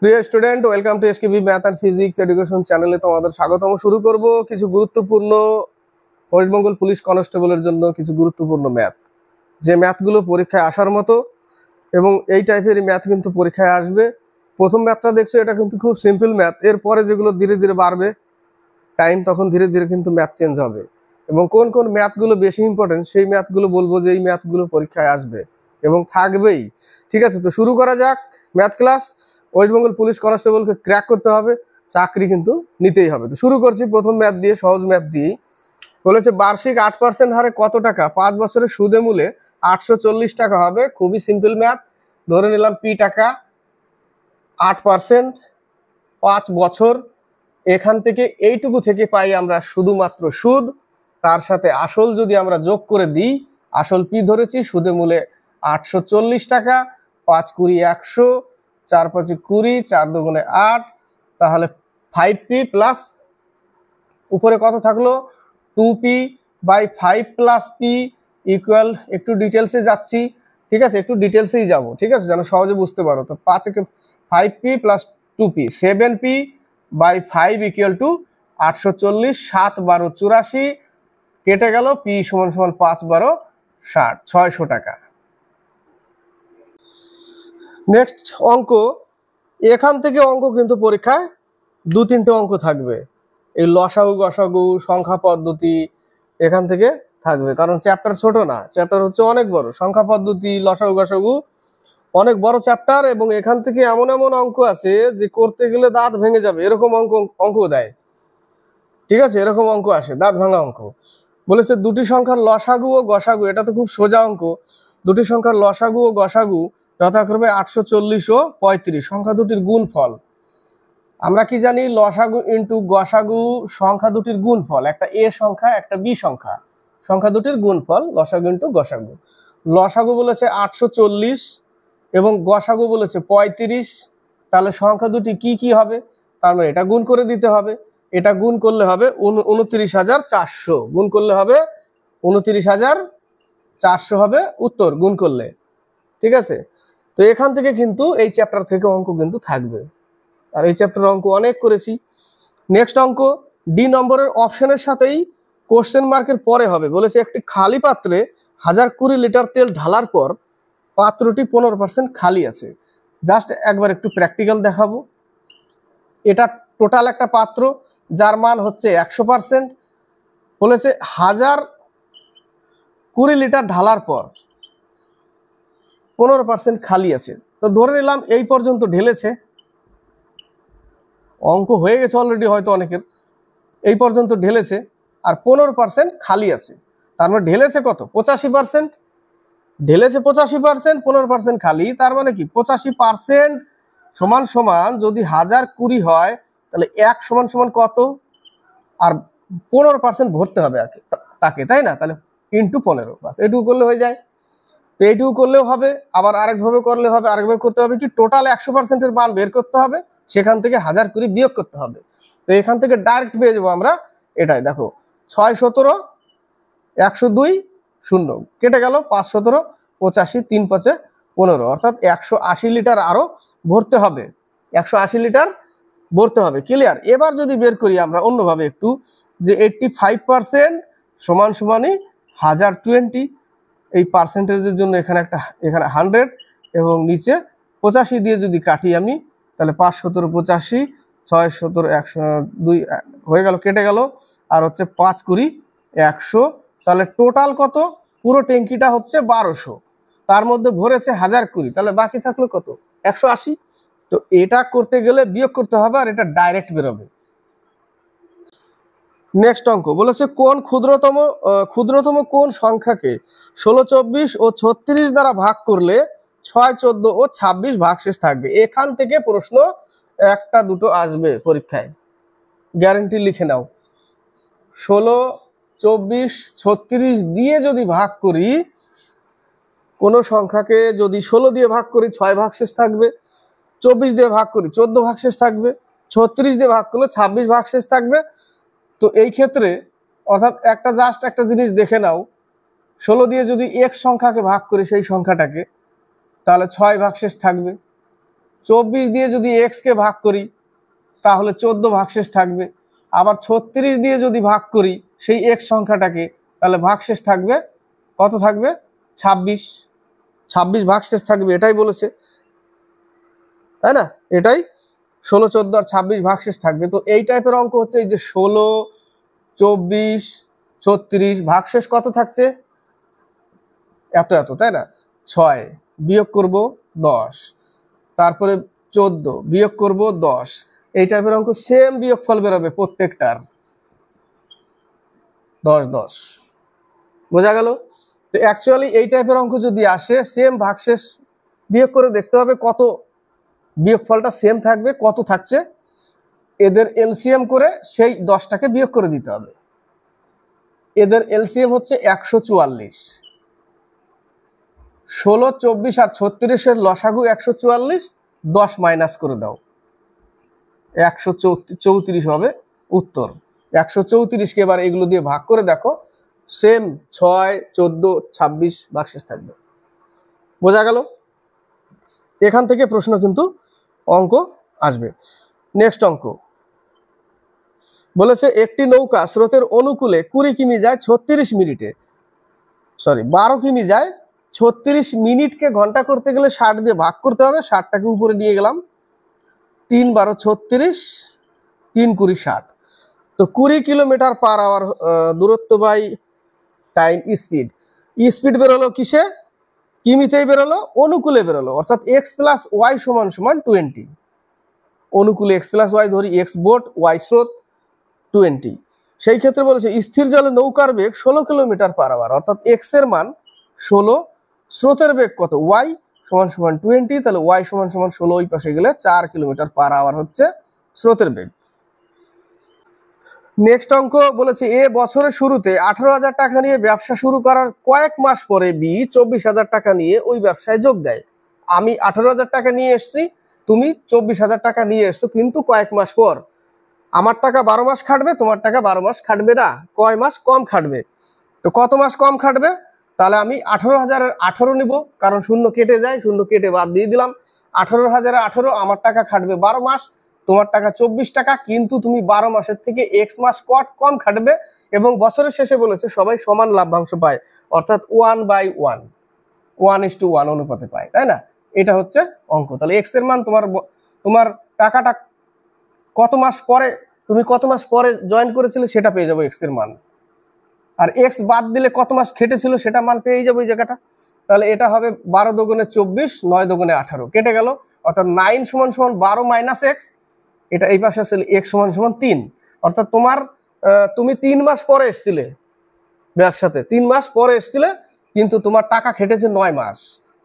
প্রিয় student, welcome to SKB math and physics education চ্যানেলে তোমাদের স্বাগতম। শুরু করব কিছু গুরুত্বপূর্ণ ওয়েস্ট বেঙ্গল পুলিশ কনস্টেবলের জন্য কিছু গুরুত্বপূর্ণ ম্যাথ, যে ম্যাথগুলো পরীক্ষায় আসার মতো এবং এই টাইপেরই ম্যাথ কিন্তু পরীক্ষায় আসবে। প্রথম ম্যাথটা দেখছো, এটা কিন্তু খুব সিম্পল ম্যাথ। এরপরে যেগুলো ধীরে ধীরে বাড়বে টাইম, তখন ধীরে ধীরে কিন্তু ম্যাথ চেঞ্জ হবে এবং কোন কোন ম্যাথগুলো বেশি ইম্পর্টেন্ট সেই ম্যাথগুলো বলবো, যে এই ম্যাথগুলো পরীক্ষায় আসবে এবং থাকবেই। ঠিক আছে, তো শুরু করা যাক math class. West Bengal police কনস্টেবলকে ক্র্যাক করতে হবে, চাকরি কিন্তু নিতেই হবে। তো শুরু করছি প্রথম ম্যাথ দিয়ে, সহজ ম্যাথ দিয়েই। বলেছে বার্ষিক 8% হারে কত টাকা 5 বছরের সুদে মূলে 840 টাকা হবে। খুবই সিম্পল ম্যাথ। ধরে নিলাম পি টাকা, 8% 5 বছর। এখান থেকে এইটুকু থেকে পাই আমরা শুধুমাত্র সুদ, তার সাথে আসল যদি আমরা যোগ করে দিই, আসল পি ধরেছি, সুদে মূলে 840 টাকা, 5 কুড়ি 100, 4 5 20, 4 দুগুণে 8, তাহলে 5p প্লাস উপরে কত থাকলো 2p by 5 plus P equal, একটু ডিটেলসে যাচ্ছি, ঠিক আছে, একটু ডিটেলসেই যাব, ঠিক আছে, যেন সহজে বুঝতে পারো। তো 5p plus 2p 7p by 5 equal to 840, 7 12 84, কেটে গেল, পি সমান সমান 5 12 60, 600 টাকা। নেক্সট অঙ্ক, এখান থেকে অঙ্ক কিন্তু পরীক্ষায় 2-3টে অঙ্ক থাকবে। এই লসাগু গসাগু সংখ্যা পদ্ধতি এখান থেকে থাকবে, কারণ চ্যাপ্টার ছোট না, চ্যাপ্টার হচ্ছে অনেক বড়। সংখ্যা পদ্ধতি, লসাগু গসাগু অনেক বড় চ্যাপ্টার এবং এখান থেকে এমন এমন অঙ্ক আছে যে করতে গেলে দাঁত ভেঙে যাবে, এরকম অঙ্ক দেয়। ঠিক আছে, এরকম অঙ্ক আসে, দাঁত ভাঙা অঙ্ক। বলেছে দুটি সংখ্যার লসাগু ও গসাগু, এটা তো খুব সোজা অঙ্ক। দুটি সংখ্যার লসাগু ও গসাগু যথাক্রমে 840 ও 35, সংখ্যা দুটির গুণফল। আমরা কি জানি, লসাগু ইন্টু গসাগু সংখ্যা দুটির গুণফল, একটা এ সংখ্যা একটা বি সংখ্যা, সংখ্যা দুটির গুণফল লসাগু ইন্টু গসাগু। লসাগু বলেছে 840 এবং গসাগু বলেছে 35, তাহলে সংখ্যা দুটি কি কি হবে? তার মানে এটা গুণ করে দিতে হবে। এটা গুণ করলে হবে 29,400, গুণ করলে হবে 29,400 হবে উত্তর, গুণ করলে। ঠিক আছে, তো এখান থেকে কিন্তু এই চ্যাপ্টার থেকে অঙ্ক কিন্তু থাকবে, আর এই চ্যাপ্টার অঙ্ক অনেক করেছি। নেক্সট অঙ্ক, ডি নম্বরের অপশনের সাথেই কোশ্চেন মার্কের পরে হবে। বলেছে একটি খালি পাত্রে 1020 লিটার তেল ঢালার পর পাত্রটি 15% খালি আছে। জাস্ট একবার একটু প্র্যাকটিক্যাল দেখাবো। এটা টোটাল একটা পাত্র যার মান হচ্ছে 100%। বলেছে 1020 লিটার ঢালার পর 15% খালি আছে। তো ধরে নিলাম এই পর্যন্ত ঢেলেছে, অঙ্ক হয়ে গেছে অলরেডি হয়তো অনেকের, এই পর্যন্ত ঢেলেছে আর 15% খালি আছে। তার মানে ঢেলেছে কত? 85%। ঢেলেছে 85%, 15% খালি, তার মানে কি 85% সমান সমান যদি 1020 হয় তাহলে 1 সমান সমান কত? আর 15% ভরতে হবে তাকে, তাই না? তাহলে ইন্টু 15, বাস এটুকু করলে হয়ে যায়। তো এইটুকু করলেও হবে, আবার আরেকভাবে করলে হবে, আরেকভাবে করতে হবে কি, টোটাল 100%-এর মান বের করতে হবে, সেখান থেকে 1020 বিয়োগ করতে হবে। তো এখান থেকে ডাইরেক্ট পেয়ে যাবো আমরা এটাই। দেখো 6 17 102 0, কেটে গেল 5 17 85, 3 5 15, অর্থাৎ 180 লিটার আরো ভরতে হবে, 180 লিটার ভরতে হবে। ক্লিয়ার? এবার যদি বের করি আমরা অন্যভাবে একটু, যে 85% সমান সমানই 1020, এই পার্সেন্টেজের জন্য এখানে 100 এবং নিচে 85 দিয়ে যদি কাটি আমি, তাহলে 5 17 85, 6 17 102 হয়ে গেল, কেটে গেল, আর হচ্ছে 5 20 100, তাহলে টোটাল কত? পুরো ট্যাঙ্কিটা হচ্ছে 1200, তার মধ্যে ভরেছে 1020, তাহলে বাকি থাকলো কত? 180। তো এটা করতে গেলে বিয়োগ করতে হবে আর এটা ডাইরেক্ট বেরোবে। নেক্সট অঙ্ক, বলেছে কোন ক্ষুদ্রতম কোন সংখ্যাকে 16 24 ও 36 দ্বারা ভাগ করলে 6 14 ও 26 ভাগশেষ থাকবে। এখান থেকে প্রশ্ন একটা দুটো আসবে পরীক্ষায়, গ্যারান্টি লিখে নাও। 16 24 36 দিয়ে যদি ভাগ করি, কোন সংখ্যাকে যদি 16 দিয়ে ভাগ করি 6 ভাগশেষ থাকবে, 24 দিয়ে ভাগ করি 14 ভাগশেষ থাকবে, 36 দিয়ে ভাগ করলে 26 ভাগশেষ থাকবে। তো এই ক্ষেত্রে অর্থাৎ একটা জিনিস দেখে নাও, 16 দিয়ে যদি x সংখ্যাকে ভাগ করি সেই সংখ্যাটাকে, তাহলে 6 ভাগশেষ থাকবে। 24 দিয়ে যদি x কে ভাগ করি তাহলে 14 ভাগশেষ থাকবে। আবার 36 দিয়ে যদি ভাগ করি সেই x সংখ্যাটাকে, তাহলে ভাগশেষ থাকবে কত থাকবে? 26। 26 ভাগশেষ থাকবে, এটাই বলেছে, তাই না? এটাই 16, 14 আর 26 ভাগশেষ থাকবে। তো এই টাইপের অঙ্ক হচ্ছে এই যে 16, 24, 36 ভাগশেষ কত থাকছে? এত এত, তাই না? 6 বিয়োগ করব 10, তারপরে 14 বিয়োগ করব 10। এই টাইপের অঙ্ক সেম বিয়োগফল বেরোবে প্রত্যেকটার 10 10। বোঝা গেল? তো অ্যাকচুয়ালি এই টাইপের অঙ্ক যদি আসে সেম ভাগশেষ বিয়োগ করে দেখতে হবে কত বিয়োগফলটা সেম থাকবে, কত থাকছে, এদের এলসিএম করে সেই 10টাকে বিয়োগ করে দিতে হবে। এদের এলসিএম হচ্ছে 144। 16, 24 আর 36 লসাগু 144, 10 মাইনাস করে দাও, 134 হবে উত্তর। 134কে এবার এগুলো দিয়ে ভাগ করে দেখো, সেম 6, 14, 26 ভাগশেষ থাকবে। বোঝা গেল? এখান থেকে প্রশ্ন কিন্তু অঙ্ক আসবে। নেক্সট অঙ্ক বলেছে একটি নৌকা স্রোতের অনুকূলে 20 কিমি যায় 36 মিনিটে, 12 কিমি যায় 36 মিনিটকে ঘন্টা করতে গেলে 60 দিয়ে ভাগ করতে হবে। 60টাকে উপরে নিয়ে গেলাম, 3 12 36, 3 20 60। তো 20 কিলোমিটার পার আওয়ার দূরত্ব বাই টাইম স্পিড। স্পিড বেরোলো কিসে? কিমিতেই বেরোলো, অনুকূলে বেরোলো, অর্থাৎ x প্লাস ওয়াই সমান সমান 20। অনুকূলে x প্লাস ওয়াই ধরি, x বোট, ওয়াই স্রোত, 20। সেই ক্ষেত্রে বলেছে স্থির জলে নৌকার বেগ 16 কিলোমিটার পার আওয়ার, অর্থাৎ x এর মান 16, স্রোতের বেগ কত? y সমান সমান 20, তাহলে y সমান সমান 16 ওই পাশে গেলে 4 কিলোমিটার পার আওয়ার হচ্ছে স্রোতের বেগ। নেক্সট অঙ্ক বলেছে এ বছরের শুরুতে 18,000 টাকা নিয়ে ব্যবসা শুরু করার কয়েক মাস পরে বি 24,000 টাকা নিয়ে ওই ব্যবসায় যোগ দেয়। আমি 18,000 টাকা নিয়ে এসছি, তুমি 24,000 টাকা নিয়ে এসছো, কিন্তু কয়েক মাস পর। আমার টাকা 12 মাস খাটবে, তোমার টাকা 12 মাস খাটবে না, কয় মাস কম খাটবে। তো কত মাস কম খাটবে? তাহলে আমি 18,000-এর 18 নিব, কারণ শূন্য কেটে যায়, শূন্য কেটে বাদ দিয়ে দিলাম। 18,000-এর 18, আমার টাকা খাটবে 12 মাস, তোমার টাকা 24 টাকা, কিন্তু তুমি 12 মাসের থেকে x মাস কম খাটবে। এবং বছরের শেষে বলেছে সবাই সমান লাভ্যাংশ পায়, অর্থাৎ 1/1, 1:1 অনুপাতে পায়, তাই না? এটা হচ্ছে অঙ্ক। তাহলে x এর মান তোমার টাকাটা কত মাস পরে, তুমি কত মাস পরে জয়েন করেছিলে সেটা পেয়ে যাবো x এর মান, আর x বাদ দিলে কত মাস খেটেছিল সেটা মান পেয়ে যাবো এই জায়গাটা। তাহলে এটা হবে 12 দুগুণে 24, 9 দুগুণে 18, কেটে গেল, অর্থাৎ 9 সমান সমান 12 মাইনাস x। এটা এই পাশে আসলে x সমান সমান 3, অর্থাৎ তুমি 3 মাস পরে এসেছিলে ব্যবসাতে, 3 মাস পরে এসেছিলে, কিন্তু তোমার টাকা খেটেছে 9 মাস।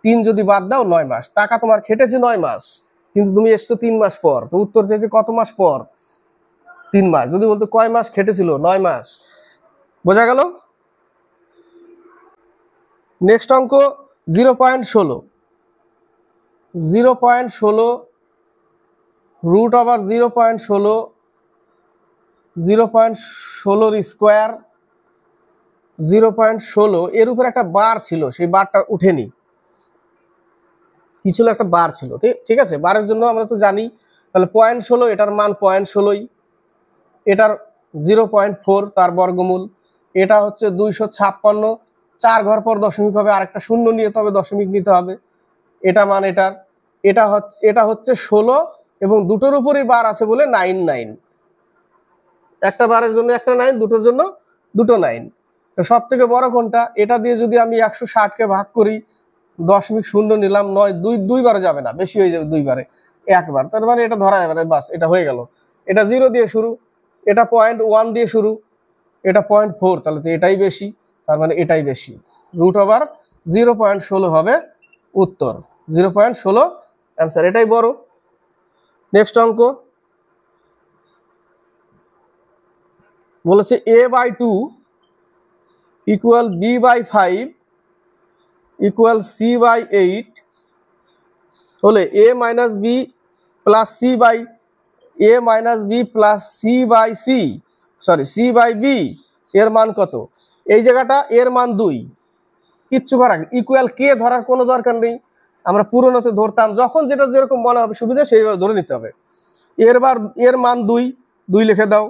3 যদি বাদ দাও 9 মাস, টাকা তোমার খেটেছে 9 মাস, কিন্তু তুমি এসছো 3 মাস পর। তো উত্তর চেয়েছে কত মাস পর? 3 মাস। যদি বলতো কয় মাস খেটেছিল? 9 মাস। বোঝা গেল? নেক্সট অঙ্ক 0.16, 0.16 রুট ওভার 0.16, 0.16 স্কোয়ার, 0.16 এর উপর একটা বার ছিল, সেই বারটা উঠেনি, কি ছিল? একটা বার ছিল, ঠিক আছে? বারের জন্য আমরা তো জানি, তাহলে 0.16, এটার মান 0.16, এটার 0.4 তার বর্গমূল, এটা হচ্ছে 256, 4 ঘর পর দশমিক হবে, আরেকটা শূন্য নিয়ে তবে দশমিক নিতে হবে, এটা মান এটার, এটা হচ্ছে 16, এবং দুটোর উপরই বার আছে বলে 9, একটা বারের জন্য একটা 9, দুটোর জন্য দুটো 9। তো সব থেকে বড় কোনটা? এটা দিয়ে যদি আমি 160কে ভাগ করি, দশমিক শূন্য নিলাম, 9 দুইবারে যাবে না, বেশি হয়ে যাবে, দুইবারে একবার, তার মানে এটা ধরা যাবে না, বাস এটা হয়ে গেল। এটা 0 দিয়ে শুরু, এটা 0.1 দিয়ে শুরু, এটা 0.4, তাহলে তো এটাই বেশি, তার মানে এটাই বেশি। রুট ওভার 0.16 হবে উত্তর, 0.16 অ্যান্সার, এটাই বড়। নেক্সট অঙ্ক বলেছে a/2 equal b/5 equal c/8 হলে a minus b plus c/b এর মান কত? এই জায়গাটা এর মান 2, কিচ্ছু করার, ইকুয়াল কে ধরার কোনো দরকার নেই, আমরা পুরোনোতে ধরতাম, যখন যেটা যেরকম মনে হবে সুবিধা সেইভাবে ধরে নিতে হবে। এর মান 2, 2 লিখে দাও।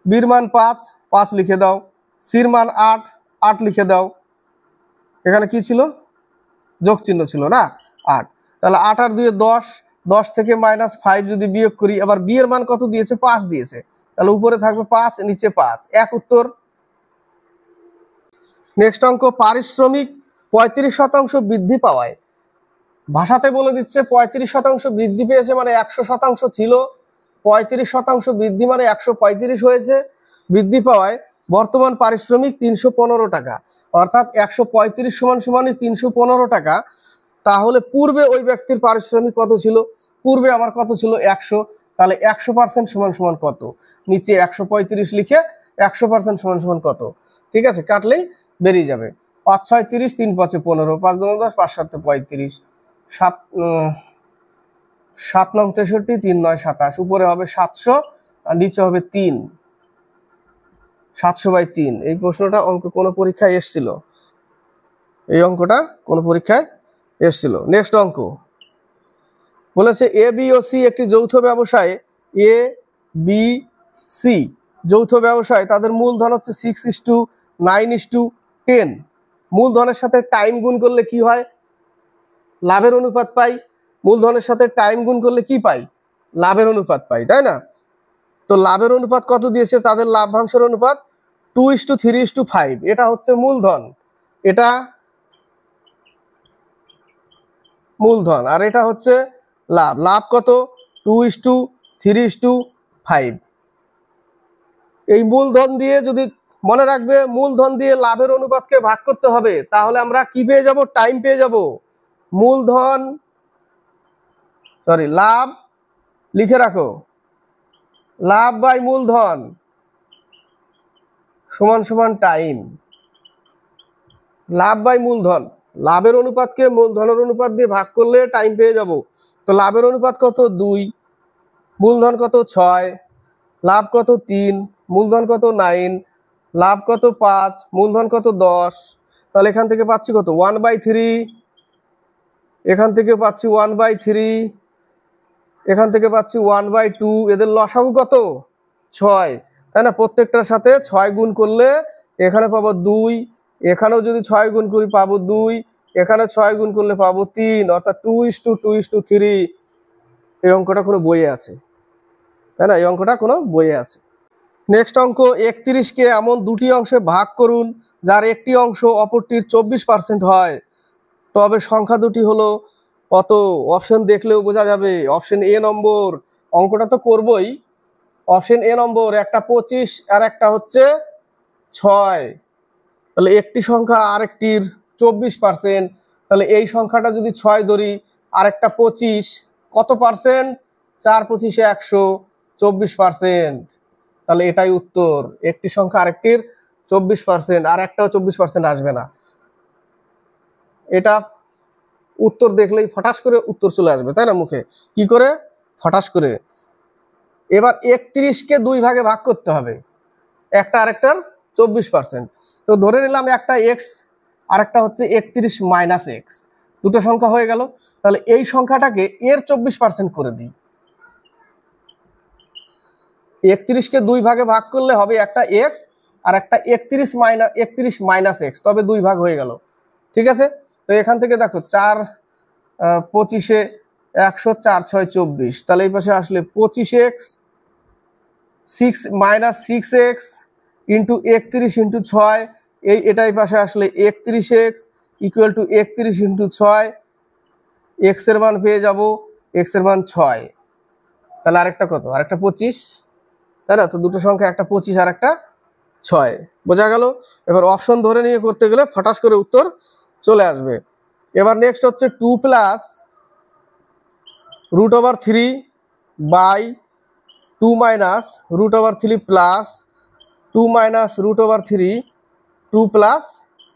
বির মান 5, 5 লিখে দাও। সির মান 8, 8 লিখে দাও। এখানে কি ছিল? যোগ চিহ্ন ছিল না, 8। তাহলে 8 আর 2 10, 10 থেকে -5 যদি বিয়োগ করি, আবার বি এর মান কত দিয়েছে? 5 দিয়েছে। তাহলে উপরে থাকবে 5, নিচে 5, এক উত্তর। নেক্সট অঙ্ক, পারিশ্রমিক 35% বৃদ্ধি পাওয়ায়, ভাষাতে বলে দিচ্ছে 35% বৃদ্ধি পেয়েছে মানে 100% ছিল, 35% বৃদ্ধি মানে 135 হয়েছে। বৃদ্ধি পাওয়ায় বর্তমান পারিশ্রমিক 315 টাকা, অর্থাৎ 135 সমান 315 টাকা। তাহলে পূর্বে ওই ব্যক্তির পারিশ্রমিক কত ছিল? পূর্বে আমার কত ছিল? 100। তাহলে 100% সমান কত? নিচে 135 লিখে 100% সমান কত? ঠিক আছে, কাটলেই বেরিয়ে যাবে। 5 6 30, 3 5 15, 5 2 10, 5 7 35, 7 7 9 63, 3 9 27, উপরে হবে 700 আর নিচে হবে 3, 700/3। এই প্রশ্নটা অঙ্ক কোন পরীক্ষায় এসেছিল? এই অঙ্কটা কোন পরীক্ষায় এসেছিল? নেক্সট অঙ্ক বলেছে এ বি ও সি একটি যৌথ ব্যবসায়, এ বি সি যৌথ ব্যবসায়, তাদের মূলধন হচ্ছে 6:9:10। মূলধনের সাথে টাইম গুণ করলে কি হয়? লাভের অনুপাত পাই। মূলধনের সাথে টাইম গুণ করলে কি পাই? লাভের অনুপাত পাই, তাই না? তো লাভের অনুপাত কত দিয়েছে? তাদের লাভ্যাংশের অনুপাত 2:3:5। এটা হচ্ছে মূলধন, এটা মূলধন, আর এটা হচ্ছে লাভ। লাভ কত? 2:3:5। এই মূলধন দিয়ে, যদি মনে রাখবে, মূলধন দিয়ে লাভের অনুপাতকে ভাগ করতে হবে, তাহলে আমরা কি পেয়ে যাব? টাইম পেয়ে যাব। মূলধন লাভ লিখে রাখো, লাভ বাই মূলধন সমান টাইম। লাভ বাই মূলধন, লাভের অনুপাতকে মূলধনের অনুপাত দিয়ে ভাগ করলে টাইম পেয়ে যাব। তো লাভের অনুপাত কত? 2, মূলধন কত? 6, লাভ কত? 3, মূলধন কত? 9, লাভ কত? 5, মূলধন কত? 10। তাহলে এখান থেকে পাচ্ছি কত? 1/3, এখান থেকে পাচ্ছি 1/3, এখান থেকে পাচ্ছি 1/2। এদের লসাগু কত? 6, তাই না? প্রত্যেকটার সাথে 6 গুণ করলে এখানে পাবো 2, এখানেও যদি 6 গুণ করি পাবো 2, এখানে 6 গুণ করলে পাবো 3, অর্থাৎ 2:2:3। এই অঙ্কটা কোনো বইয়ে আছে, তাই না? এই অঙ্কটা কোনো বইয়ে আছে। নেক্সট অঙ্ক, 31কে এমন দুটি অংশে ভাগ করুন যার একটি অংশ অপরটির 24% হয়, তবে সংখ্যা দুটি হলো কত? অপশন দেখলেও বোঝা যাবে। অপশন এ নম্বর, অঙ্কটা তো করবই। অপশন এ নম্বর, একটা 25 আর একটা হচ্ছে 6। তাহলে একটি সংখ্যা আরেকটির 24%। তাহলে এই সংখ্যাটা যদি 6 ধরি, আরেকটা 25, কত পার্সেন্ট? 4 25 100, 24%। তাহলে এটাই উত্তর। একটি সংখ্যা আরেকটির 24%, আর একটাও 24% আসবে না। এটা উত্তর দেখলেই ফটাস করে উত্তর চলে আসবে, তাই না? মুখে কি করে? ফটাস করে। এবার 31কে 2 ভাগে ভাগ করতে হবে, একটা আরেকটার 24%। তো ধরে নিলাম একটা এক্স আর একটা হচ্ছে 31 মাইনাস এক্স, দুটো সংখ্যা হয়ে গেল। তাহলে এই সংখ্যাটাকে এর 24% করে দিই। 31কে 2 ভাগে ভাগ করলে হবে একটা এক্স আর একটা 31 মাইনাস এক্স, তবে 2 ভাগ হয়ে গেল। ঠিক আছে, তো এখান থেকে দেখো 4 25 100, 4 6 24। তাহলে এই পাশে আসলে 25x 6 minus 6x into 31 into 6, এটাই পাশে আসলে 31x equal to 31 into 6। X এর মান পেয়ে যাব, এক্স এর মান 6। তাহলে আরেকটা কত? আরেকটা 25, তাই না? তো দুটো সংখ্যা, একটা 25 আর একটা 6, বোঝা গেল? এবার অপশন ধরে নিয়ে করতে গেলে ফটাস করে উত্তর চলে আসবে। এবার নেক্সট হচ্ছে 2 plus √3 by 2 minus √3 plus 2 minus √3 2 plus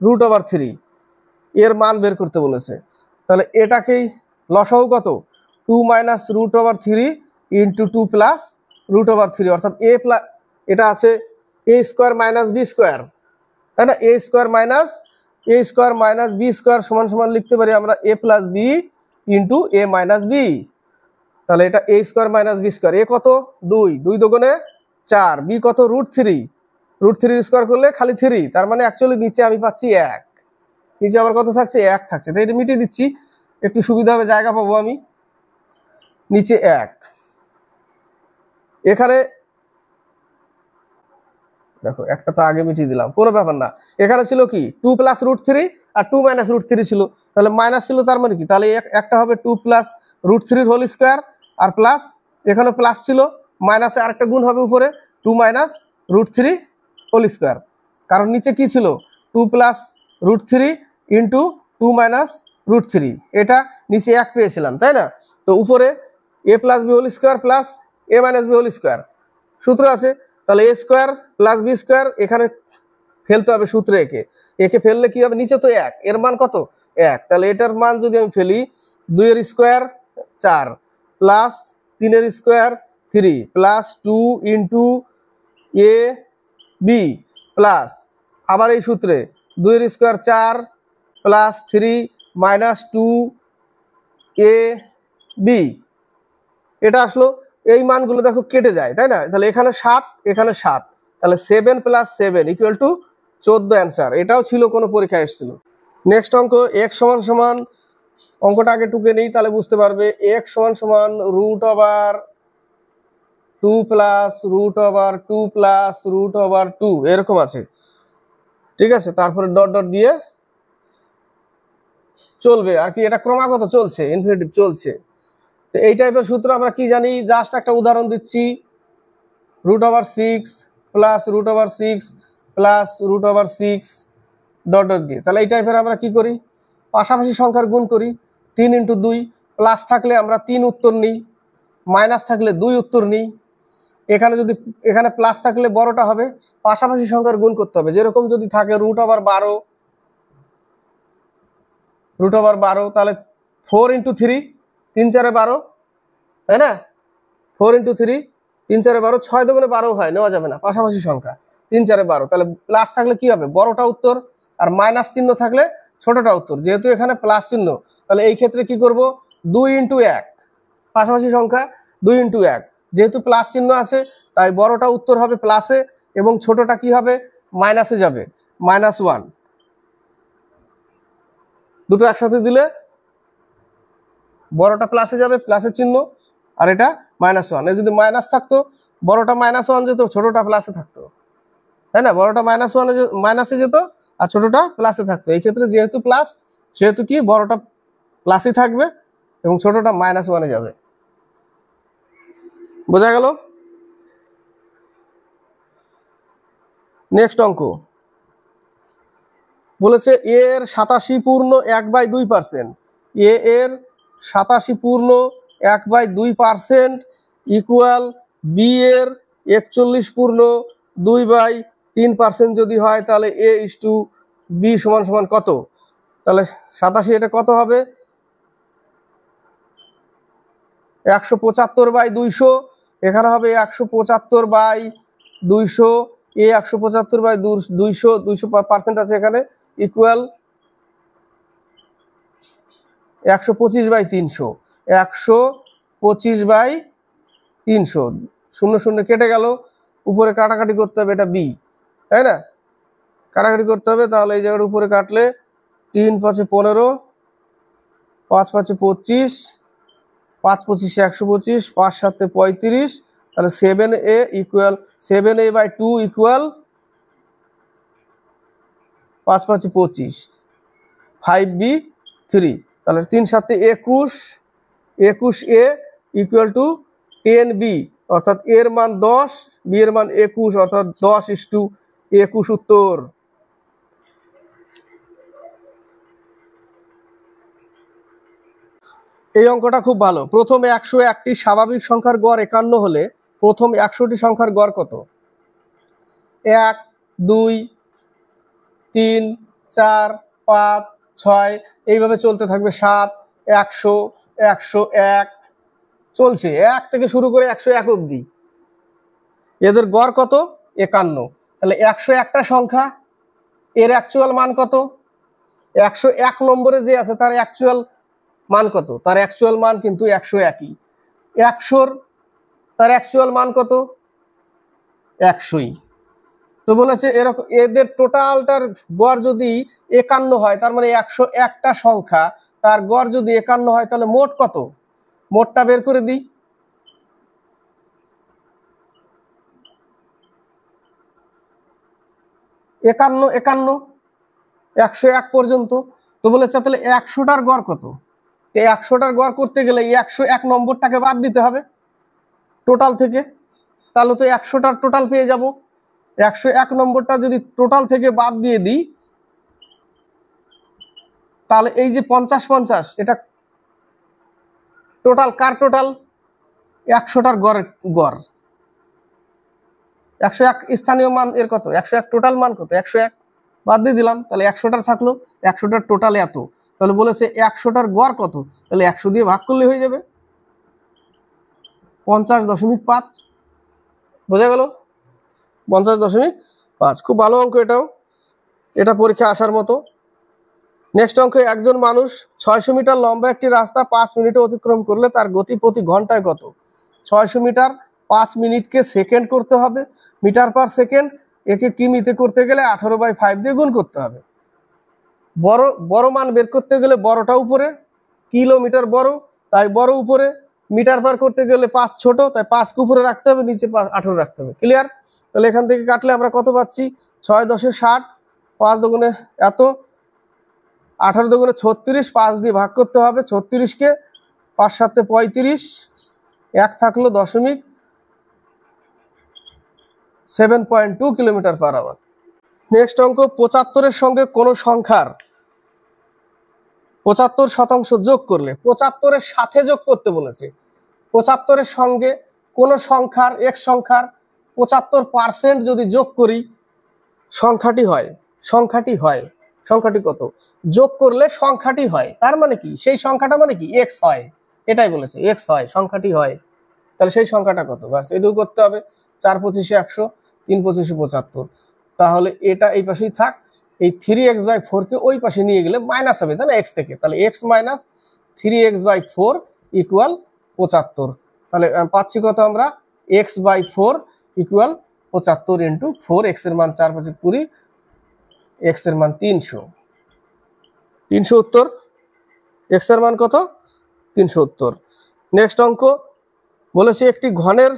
√3 এর মান বের করতে বলেছে। তাহলে এটাকেই লসাগু কত? 2 মাইনাস √3 ইন্টু 2 প্লাস √3, অর্থাৎ এ প্লাস, এটা আছে এ স্কোয়ার মাইনাস বি স্কোয়ার, তাই না? এ স্কোয়ার মাইনাস এ স্কোয়ার মাইনাস বি স্কোয়ার সমান সমান লিখতে পারি আমরা এ প্লাস বি ইন্টু এ মাইনাস বি। তাহলে এটা এ স্কোয়ার মাইনাস বি স্কোয়ার। এ কত 2, 2 দুগুণে 4, বি কত √3, √3 স্কোয়ার করলে খালি 3, তার মানে অ্যাকচুয়ালি নিচে আমি পাচ্ছি 1, নিচে আবার কত থাকছে 1 থাকছে। তাই এটা মিটিয়ে দিচ্ছি, একটু সুবিধা হবে, জায়গা পাবো আমি। নিচে 1, এখানে দেখো একটা তো আগে মিটিয়ে দিলাম, কোনো ব্যাপার না। এখানে ছিল কি 2 প্লাস √3 আর 2 মাইনাস √3 ছিল, তাহলে মাইনাস ছিল, তার মানে কি তাহলে একটা হবে 2 প্লাস √3 হোল স্কোয়ার আর প্লাস এখানে প্লাস ছিল, মাইনাসে আরেকটা গুণ হবে উপরে 2 মাইনাস √3 হোল স্কোয়ার, কারণ নিচে কি ছিল 2 প্লাস √3 ইন্টু 2 মাইনাস √3, এটা নিচে 1 পেয়েছিলাম তাই না। তো উপরে a plus b whole square plus a minus b whole square সূত্র আছে, তাহলে a square plus b square এখানে ফেলতে হবে সূত্রে, একে ফেললে কি হবে, নিচে তো 1, এর মান কত 1, তাহলে এটার মান যদি আমি ফেলি 2 এর স্কোয়ার 4 প্লাস 3 এর square 3 plus 2 into A B plus আবার এই সূত্রে 2 এর square 4 plus 3 minus 2 A B, এটা আসলো। এই মানগুলো দেখো কেটে যায় তাই না, তাহলে এখানে 7 এখানে 7, তাহলে 7 প্লাস 7 ইকুয়াল টু 14 অ্যান্সার। এটাও ছিল কোনো পরীক্ষায় এসেছিল। নেক্সট অঙ্ক এক্স সমান সমান, অঙ্কটা আগে টুকে নেই তাহলে বুঝতে পারবে। এক্স সমান সমান √2 প্লাস √2 প্লাস √2 এরকম আছে, ঠিক আছে। তারপরে ডট ডট দিয়ে চলবে আর কি, এটা ক্রমাগত চলছে, ইনফিনিটিভ চলছে। তো এই টাইপের সূত্র আমরা কি জানি, জাস্ট একটা উদাহরণ দিচ্ছি, √6 প্লাস √6 প্লাস √6 ডট ডট দিয়ে। তাহলে এই টাইপের আমরা কি করি, পাশাপাশি সংখ্যার গুণ করি, 3 ইন্টু 2, প্লাস থাকলে আমরা 3 উত্তর নিই, মাইনাস থাকলে 2 উত্তর নিই। এখানে যদি এখানে প্লাস থাকলে বড়টা হবে, পাশাপাশি সংখ্যার গুণ করতে হবে। যেরকম যদি থাকে √12 তাহলে 4 ইন্টু 3 3 4 12 তাই না, 4 ইন্টু 3 3 4 12, 6 দুগুণে 12 হয়, নেওয়া যাবে না, পাশাপাশি সংখ্যা 3 4 12। তাহলে প্লাস থাকলে কি হবে, বড়টা উত্তর, আর মাইনাস চিহ্ন থাকলে ছোটটা উত্তর। যেহেতু এখানে প্লাস চিহ্ন, তাহলে এই ক্ষেত্রে কি করব, 2 ইন্টু 1, পাশাপাশি সংখ্যা 2 ইন্টু 1, যেহেতু প্লাস চিহ্ন আছে তাই বড়টা উত্তর হবে প্লাসে এবং ছোটটা কি হবে মাইনাসে যাবে, -1। দুটো একসাথে দিলে বড়টা প্লাসে যাবে, প্লাসের চিহ্ন, আর এটা -1। যদি মাইনাস থাকতো বড়টা -1 যেত, ছোটটা প্লাসে থাকতো তাই না, বড়টা মাইনাসে যেত আর ছোটটা প্লাসে থাকতো। এই ক্ষেত্রে যেহেতু প্লাস সেহেতু কি বড়টা প্লাসই থাকবে এবং ছোটটা -1 যাবে। বোঝা গেল? নেক্সট অঙ্ক বলেছে এ এর 87 পূর্ণ 1/2%, এ এর 87 পূর্ণ 1/2% ইকুয়াল বি এর 41 পূর্ণ 2/3% যদি হয়, তাহলে এ ইস টু বি সমান সমান কত? তাহলে 87 এটা কত হবে, 175/200, এখানে হবে 175/200, এ 175/200, 200% আছে এখানে, ইকুয়াল 125/300, 125/300, 0 0 কেটে গেল, উপরে কাটাকাটি করতে হবে, এটা বি তাই না, কাটাকাটি করতে হবে। তাহলে এই জায়গার উপরে কাটলে 3 5 15, 5 5 25, 5 25 125, 5 7 35, তাহলে 7a equal 7a/2 equal 5 5 25, 5b3, তাহলে 3 7 21, 21a ইকুয়াল টু 10b, অর্থাৎ এর মান 10, বি এর মান 21, অর্থাৎ 10:21 উত্তর। এই অঙ্কটা খুব ভালো। প্রথম 101টি স্বাভাবিক সংখ্যার গড় 51 হলে প্রথম 100টি সংখ্যার গড় কত? 1 2 3 4 5 6 এইভাবে চলতে থাকবে, 7 100 101 চলছে, 1 থেকে শুরু করে 101 অবধি। এদের গড় কত? 51। তাহলে 101টা সংখ্যা, এর অ্যাকচুয়াল মান কত? 101 নম্বরে যে আছে তার অ্যাকচুয়াল মান কত? তার অ্যাকচুয়াল মান কিন্তু 101ই। 100 তার অ্যাকচুয়াল মান কত? 100ই। তো বলেছে এরকম এদের টোটালটার গড় যদি 51 হয়, তার মানে 101টা সংখ্যা, তার গড় যদি 51 হয়, তাহলে মোট কত? মোটটা বের করে দিই। একান্ন 101 পর্যন্ত। তো বলেছে তাহলে 100টার গড় কত? 100টার গড় করতে গেলে 101 নম্বরটাকে বাদ দিতে হবে টোটাল থেকে, তাহলে তো 100টার টোটাল পেয়ে যাব। 101 নম্বরটা যদি টোটাল থেকে বাদ দিয়ে দিই, তাহলে এই যে 50-50 এটা টোটাল কার টোটাল? 100টার গড় 101 স্থানীয় মান এর কত? 101 টোটাল মান কত? 101 বাদ দিয়ে দিলাম, তাহলে 100টার থাকলো, 100টার টোটাল এত। তাহলে বলেছে 100টার গড় কত? তাহলে 100 দিয়ে ভাগ করলে হয়ে যাবে 50.5। বোঝা গেল? 50.5। খুব ভালো অঙ্ক এটাও, এটা পরীক্ষা আসার মতো। নেক্সট অঙ্কে একজন মানুষ 600 মিটার লম্বা একটি রাস্তা 5 মিনিটে অতিক্রম করলে তার গতি প্রতি ঘন্টায় কত? 600 মিটার 5 মিনিটকে সেকেন্ড করতে হবে, মিটার পার সেকেন্ড, একে কিমিতে করতে গেলে 18/5 দিয়ে গুণ করতে হবে। বড় মান বের করতে গেলে বড়টা উপরে, কিলোমিটার বড় তাই বড় উপরে, মিটার পার করতে গেলে 5 ছোট তাই 5 কে উপরে রাখতে হবে, নিচে 18 রাখতে হবে। ক্লিয়ার? তাহলে এখান থেকে কাটলে আমরা কত পাচ্ছি? 6 10 60, 5 দুগুণে এত, 18 দুগুণে 36, 5 দিয়ে ভাগ করতে হবে 36কে, 5 7 35, 1 থাকলো 7.2 কিলোমিটার পার আওয়ার। নেক্সট অঙ্ক 75-এর সঙ্গে কোন সংখ্যার 75% যোগ করলে, 75-এর সাথে যোগ করতে বলেছে। 75-এর সঙ্গে কোন সংখ্যার, এক সংখ্যার 75% যদি যোগ করি সংখ্যাটি হয়। সংখ্যাটি কত? যোগ করলে সংখ্যাটি হয়, তার মানে কি? সেই সংখ্যাটা মানে কি? এক্স হয়, এটাই বলেছে, এক্স হয়, সংখ্যাটি হয়। তাহলে সেই সংখ্যাটা কত? বাস এটুকু করতে হবে। 4 25 100, 3 25 75। তাহলে এটা এই পাশেই থাক, এই 3x/4 কে ওই পাশে নিয়ে গেলে মাইনাস হবে, তাই না, এক্স থেকে। তাহলে x - 3x/4 ইকুয়াল 75। তাহলে পাচ্ছি কত আমরা? x/4 equal 75 into 4। x এর মান 4 5 20, x এর মান 300। উত্তর। x এর মান কত? 300 উত্তর। নেক্সট অঙ্ক বলেছি একটি ঘনের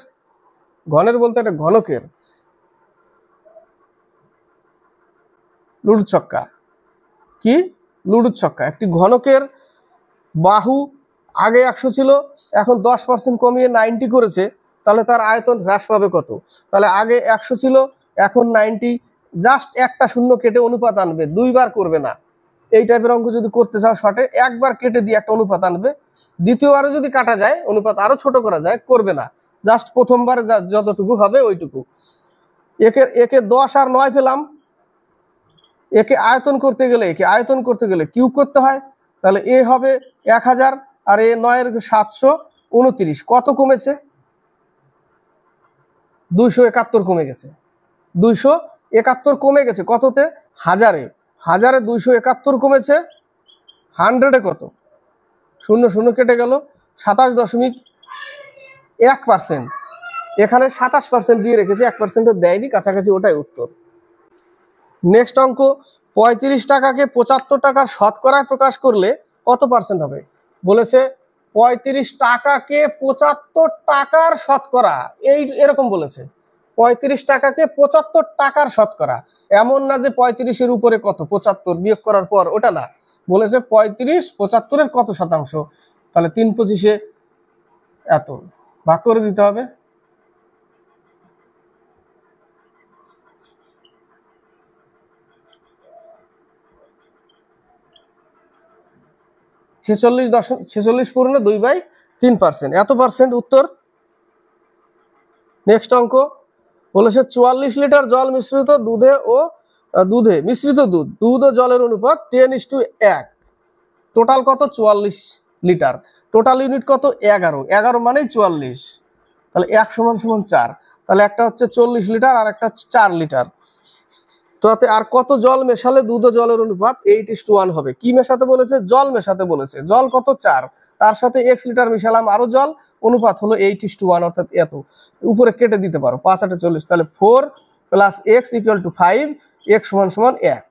বলতে একটা ঘনকের লুডুর ছক্কা। কি? লুডুর ছক্কা। একটি ঘনকের বাহু আগে 100 ছিল, এখন 10% কমিয়ে 90 করেছে, তাহলে তার আয়তন হ্রাস পাবে কত? তাহলে আগে 100 ছিল, এখন 90, জাস্ট একটা শূন্য কেটে অনুপাত আনবে, দুইবার করবে না। এই টাইপের অঙ্ক যদি করতে চাও শর্টে, একবার কেটে দিয়ে একটা অনুপাত আনবে, দ্বিতীয়বারে যদি কাটা যায়, অনুপাত আরো ছোট করা যায়, করবে না, জাস্ট প্রথমবার যতটুকু হবে ওইটুকু। একে 10 আর 9 পেলাম, একে আয়তন করতে গেলে কিউব করতে হয়। তাহলে এ হবে 1000 আর এ 9 এর 729। কত কমেছে? 271 কমে গেছে। 271 কমে গেছে কততে? হাজারে 271 কমেছে। 100-এ কত? 0 0 কেটে গেল, 27.1%। এখানে 27% দিয়ে রেখেছে, 1% দেয়নি, কাছাকাছি, ওটাই উত্তর। নেক্সট অঙ্ক 35 টাকাকে 75 টাকার শতকরায় প্রকাশ করলে কত পার্সেন্ট হবে? বলেছে 35 টাকাকে 75 টাকার শতকরা, এরকম বলেছে। 35 টাকাকে 75 টাকার শতকরা, এমন না যে 35-এর উপরে কত, 75 বিয়োগ করার পর, ওটা না। বলেছে 35 75-এর কত শতাংশ, তাহলে 3 25-এ এত, ভাগ করে দিতে হবে। 46 পূর্ণ 2/3%, এত পার্সেন্ট উত্তর। নেক্সট অঙ্ক বলেছে 44 লিটার জল মিশ্রিত দুধ ও জলের অনুপাত 10:1। টোটাল কত? 44 লিটার। টোটাল ইউনিট কত? 11 মানেই 44। তাহলে 1 = 4। তাহলে একটা হচ্ছে 40 লিটার আর একটা 4 লিটার। তাতে আর কত জল মেশালে দুধ ও জলের অনুপাত 8:1 হবে? কি মেশাতে বলেছে? জল মেশাতে বলেছে। জল কত? 4, তার সাথে x লিটার মিশালাম আরো জল, অনুপাত হলো 8:1, অর্থাৎ এত। উপরে কেটে দিতে পারো, 5 8 40, তাহলে 4 + x = 5, x = 1।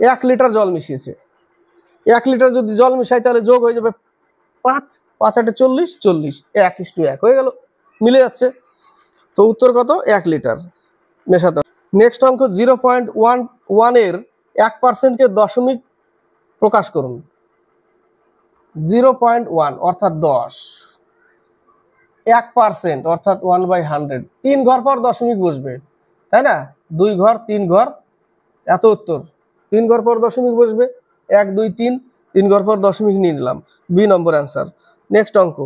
1 লিটার জল মিশিয়েছে। 1 লিটার যদি জল মিশাই তাহলে যোগ হয়ে যাবে 5, 5 8 40, 40, 1:1 হয়ে গেল, মিলে যাচ্ছে। তো উত্তর কত? 1 লিটার মেশাতে। নেক্সট অঙ্ক 0.11 এর 1% কে দশমিক প্রকাশ করুন। 0.1 অর্থাৎ 10, 1% অর্থাৎ 1/100। 3 ঘর পর দশমিক বসবে, তাই না? 2 ঘর 3 ঘর, এত উত্তর। 3 ঘর পর দশমিক বসবে, 1 2 3, 3 ঘর পর দশমিক নিয়ে নিলাম, বি নম্বর অ্যান্সার। নেক্সট অঙ্ক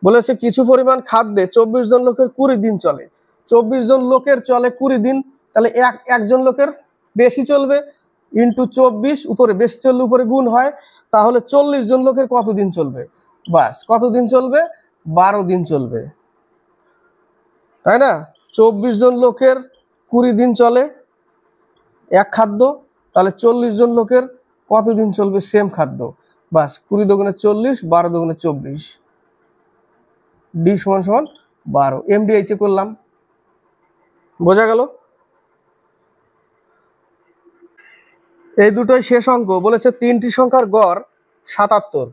বলেছে কিছু পরিমাণ খাদ্যে 24 জন লোকের 20 দিন চলে। 24 জন লোকের চলে 20 দিন, তাহলে একজন লোকের বেশি চলবে, ইন্টু 24, উপরে বেশি চললে উপরে গুণ হয়, তাহলে 40 জন লোকের কত দিন চলবে? বাস, কত দিন চলবে? 12 দিন চলবে, তাই না? 24 জন লোকের 20 দিন চলে এক খাদ্য, তাহলে 40 জন লোকের কত দিন চলবে সেম খাদ্য? বাস, 20 দুগুণে 40, 12 দুগুণে 24, ডি = 12। এমডিএইচে করলাম, বোঝা গেল? এই দুটোই শেষ অঙ্ক। বলেছে 3টি সংখ্যার গড় 77।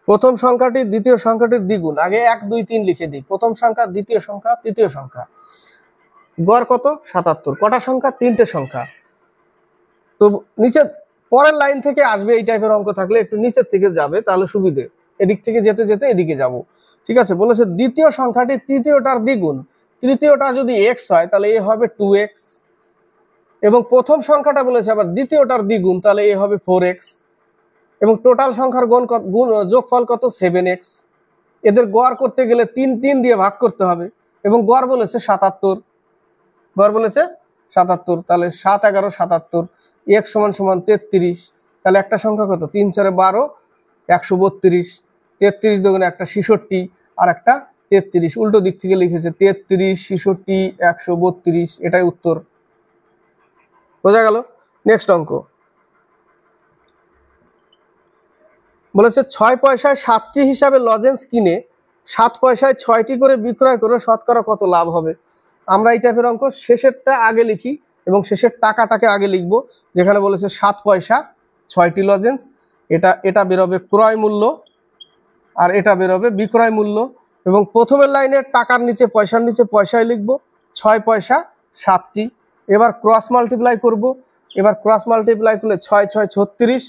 প্রথম সংখ্যাটি দ্বিতীয় সংখ্যাটির দ্বিগুণ। আগে 1 2 3 লিখে দিই। প্রথম সংখ্যা, দ্বিতীয় সংখ্যা, তৃতীয় সংখ্যা। গড় কত? 77। কটা সংখ্যা? 3টে সংখ্যা। তো নিচে পরের লাইন থেকে আসবে, এই টাইপের অঙ্ক থাকলে একটু নিচের থেকে যাবে, তাহলে সুবিধে। এদিক থেকে যেতে যেতে এদিকে যাব, ঠিক আছে? বলেছে দ্বিতীয় সংখ্যাটি তৃতীয়টার দ্বিগুণ। তৃতীয়টা যদি x হয় তাহলে এ হবে 2x, এবং প্রথম সংখ্যাটা বলেছে আবার দ্বিতীয়টার দ্বিগুণ, তাহলে এ হবে 4x, এবং টোটাল সংখ্যার যোগফল কত? 7x। এদের গড় করতে গেলে 3 3 দিয়ে ভাগ করতে হবে, এবং গড় বলেছে 77। গড় বলেছে 77, তাহলে 7 11 77, x = 33। তাহলে একটা সংখ্যা কত? 3 4 12, 132। 33 দুগুণে একটা 66, আর একটা 33। উল্টো দিক থেকে লিখেছে 33 66 132, এটাই উত্তর। বোঝা গেল? নেক্সট অঙ্ক বলেছে 6 পয়সায় 7টি হিসাবে লজেন্স কিনে 7 পয়সায় 6টি করে বিক্রয় করে শতকরা কত লাভ হবে? আমরা এই টাইপের অঙ্ক শেষেরটা আগে লিখি এবং শেষের টাকাটাকে আগে লিখব। যেখানে বলেছে 7 পয়সা 6টি লজেন্স, এটা বেরোবে ক্রয় মূল্য, আর এটা বেরোবে বিক্রয় মূল্য। এবং প্রথমের লাইনে টাকার নিচে পয়সার নিচে পয়সায় লিখব 6 পয়সা 7টি। এবার ক্রস মাল্টিপ্লাই করব। এবার ক্রস মাল্টিপ্লাই করলে 6 6 36,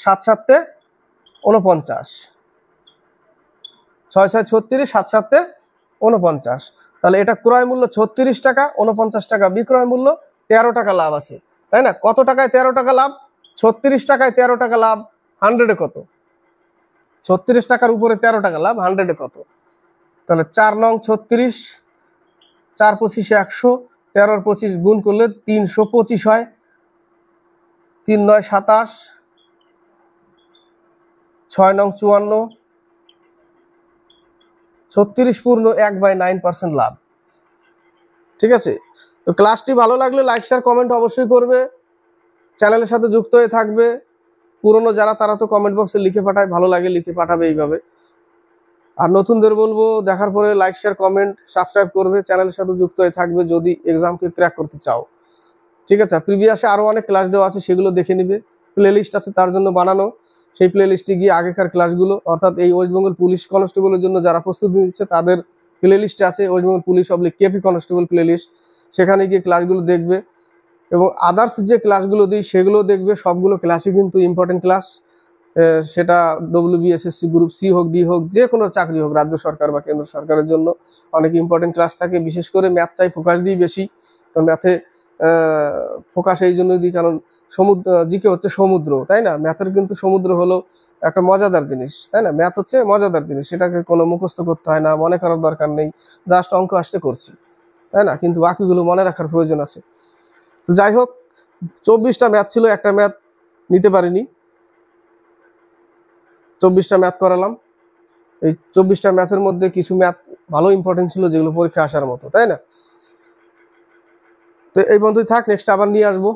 7 7 49, 6 6 36, 7 7 49। তাহলে এটা ক্রয় মূল্য 36 টাকা, 49 টাকা বিক্রয় মূল্য, 13 টাকা লাভ আছে, তাই না? কত টাকায় 13 টাকা লাভ? 36 টাকায় 13 টাকা লাভ, 100-এ কত? 36 টাকার উপরে 13 টাকা লাভ, 100-এ কত? তাহলে 4 নং 36, 4 25 100, 13 25 গুণ করলে 325 হয়, 3 9 27, 6 নং 54, 36 পূর্ণ 1/9% লাভ। ঠিক আছে? তো ক্লাসটি ভালো লাগলে লাইক শেয়ার কমেন্ট অবশ্যই করবে, চ্যানেলের সাথে যুক্ত হয়ে থাকবে। পুরনো যারা তারা তো কমেন্ট বক্সে লিখে পাঠায়, ভালো লাগে লিখে পাঠাবে এইভাবে। আর নতুনদের বলবো দেখার পরে লাইক শেয়ার কমেন্ট সাবস্ক্রাইব করবে, চ্যানেলের সাথে যুক্ত হয়ে থাকবে যদি এক্সামকে ক্র্যাক করতে চাও। ঠিক আছে? প্রিভিয়াসে আরো অনেক ক্লাস দেওয়া আছে, সেগুলো দেখে নিবে। প্লে লিস্ট আছে তার জন্য বানানো, সেই প্লে লিস্টে গিয়ে আগেকার ক্লাসগুলো, অর্থাৎ এই ওয়েস্ট বেঙ্গল পুলিশ কনস্টেবলের জন্য যারা প্রস্তুতি নিচ্ছে তাদের প্লে লিস্টে আছে West Bengal police KP constable play list, সেখানে গিয়ে ক্লাসগুলো দেখবে। এবং আদার্স যে ক্লাসগুলো দিই সেগুলো দেখবে। সবগুলো ক্লাসই কিন্তু ইম্পর্টেন্ট ক্লাস, সেটা WBSSC গ্রুপ সি হোক, ডি হোক, যে কোনো চাকরি হোক, রাজ্য সরকার বা কেন্দ্র সরকারের জন্য অনেক ইম্পর্টেন্ট ক্লাস থাকে। বিশেষ করে ম্যাথটাই ফোকাস দিই বেশি, কারণ ম্যাথে ফোকাস এই জন্য দিই কারণ জিকে হচ্ছে সমুদ্র, তাই না? ম্যাথের কিন্তু সমুদ্র হলো একটা মজাদার জিনিস, তাই না? ম্যাথ হচ্ছে মজাদার জিনিস, সেটাকে কোনো মুখস্থ করতে হয় না, মনে করার দরকার নেই, জাস্ট অঙ্ক আসছে করছি, তাই না? কিন্তু বাকিগুলো মনে রাখার প্রয়োজন আছে। তো যাই হোক, 24টা ম্যাথ ছিল, একটা ম্যাথ নিতে পারিনি, 24টা ম্যাথ করালাম। এই 24টা ম্যাথের মধ্যে কিছু ম্যাথ ভালো ইম্পর্টেন্ট ছিল যেগুলো পরীক্ষা আসার মতো, তাই না? তো এই বন্ধুই থাক, নেক্সট আবার নিয়ে আসবো।